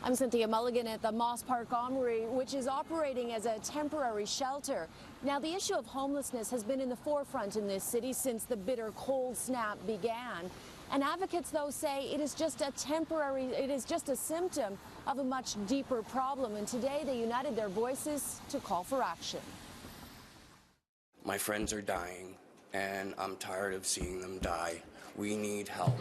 I'm Cynthia Mulligan at the Moss Park Armory, which is operating as a temporary shelter. Now, the issue of homelessness has been in the forefront in this city since the bitter cold snap began. And advocates, though, say it is just a symptom of a much deeper problem. And today they united their voices to call for action. My friends are dying, and I'm tired of seeing them die. We need help.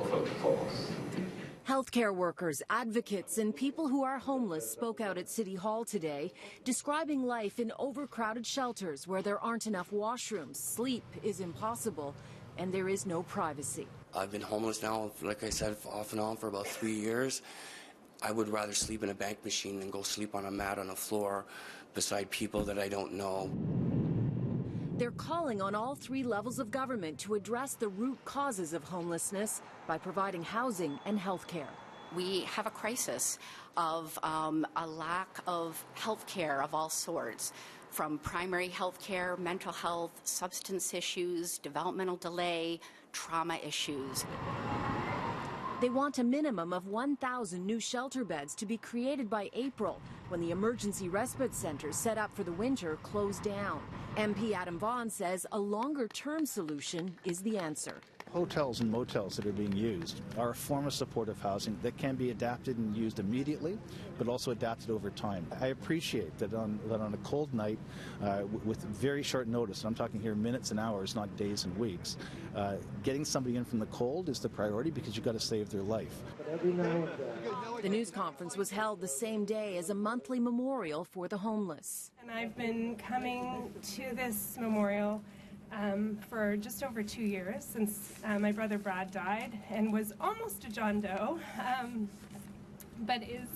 Healthcare workers, advocates, and people who are homeless spoke out at City Hall today, describing life in overcrowded shelters where there aren't enough washrooms, sleep is impossible, and there is no privacy. I've been homeless now, like I said, off and on for about 3 years. I would rather sleep in a bank machine than go sleep on a mat on a floor beside people that I don't know. They're calling on all three levels of government to address the root causes of homelessness by providing housing and health care. We have a crisis of a lack of health care of all sorts, from primary health care, mental health, substance issues, developmental delay, trauma issues. They want a minimum of 1,000 new shelter beds to be created by April, when the emergency respite centers set up for the winter close down. MP Adam Vaughan says a longer-term solution is the answer. Hotels and motels that are being used are a form of supportive housing that can be adapted and used immediately, but also adapted over time. I appreciate that on a cold night with very short notice, and I'm talking here minutes and hours, not days and weeks, getting somebody in from the cold is the priority because you've got to save their life. The news conference was held the same day as a monthly memorial for the homeless. And I've been coming to this memorial for just over 2 years since my brother Brad died and was almost a John Doe, but is...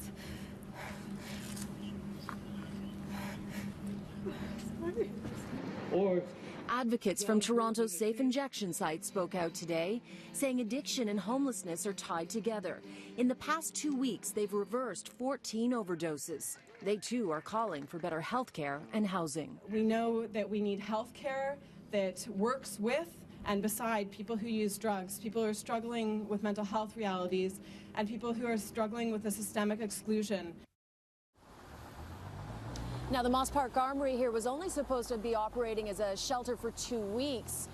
Advocates from Toronto's safe injection site spoke out today, saying addiction and homelessness are tied together. In the past 2 weeks, they've reversed 14 overdoses. They, too, are calling for better health care and housing. We know that we need health care that works with and beside people who use drugs, people who are struggling with mental health realities, and people who are struggling with a systemic exclusion. Now, the Moss Park Armory here was only supposed to be operating as a shelter for 2 weeks,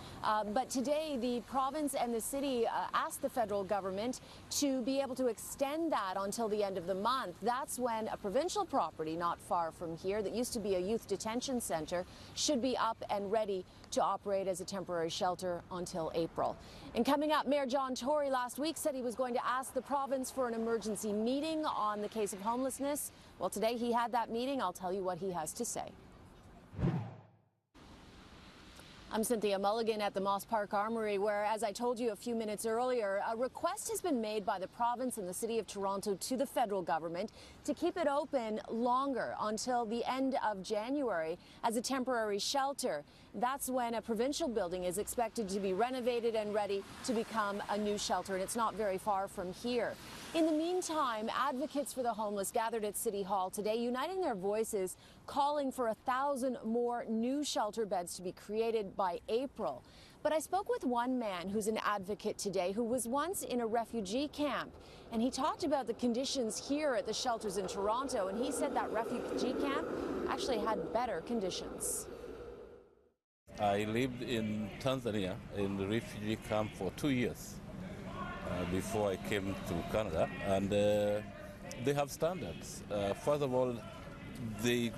but today the province and the city asked the federal government to be able to extend that until the end of the month. That's when a provincial property not far from here that used to be a youth detention center should be up and ready to operate as a temporary shelter until April. And coming up, Mayor John Tory last week said he was going to ask the province for an emergency meeting on the case of homelessness. Well, today he had that meeting. I'll tell you what he has to say. I'm Cynthia Mulligan at the Moss Park Armory, where, as I told you a few minutes earlier, a request has been made by the province and the City of Toronto to the federal government to keep it open longer until the end of January as a temporary shelter. That's when a provincial building is expected to be renovated and ready to become a new shelter, and it's not very far from here. In the meantime, advocates for the homeless gathered at City Hall today, uniting their voices, calling for 1,000 more new shelter beds to be created by April. But I spoke with one man who's an advocate today who was once in a refugee camp, and he talked about the conditions here at the shelters in Toronto, and he said that refugee camp actually had better conditions. I lived in Tanzania in the refugee camp for 2 years before I came to Canada, and they have standards. First of all, the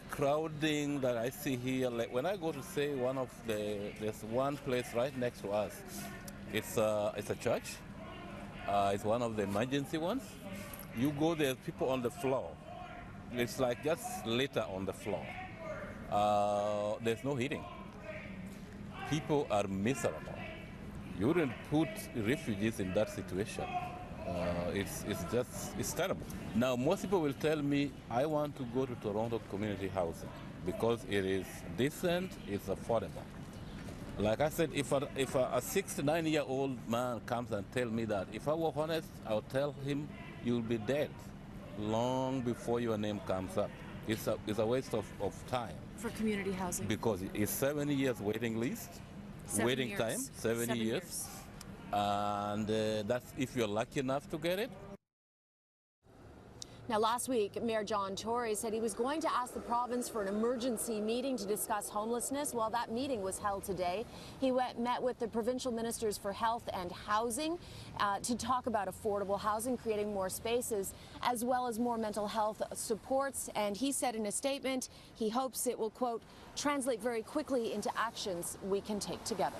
crowding that I see here, like when I go to say there's one place right next to us, it's a church, it's one of the emergency ones. You go there, people on the floor, it's like just litter on the floor. There's no heating. People are miserable. You wouldn't put refugees in that situation. It's terrible. Now, most people will tell me, I want to go to Toronto community housing because it is decent, it's affordable. Like I said, if a 69-year-old man comes and tells me that, if I were honest, I'll tell him you'll be dead long before your name comes up. It's a waste of time. For community housing? Because it's 7 years waiting list, waiting time, 7 years. And that's if you're lucky enough to get it. Now, last week, Mayor John Tory said he was going to ask the province for an emergency meeting to discuss homelessness. Well, that meeting was held today. He met with the provincial ministers for health and housing to talk about affordable housing, creating more spaces, as well as more mental health supports. And he said in a statement he hopes it will, quote, translate very quickly into actions we can take together.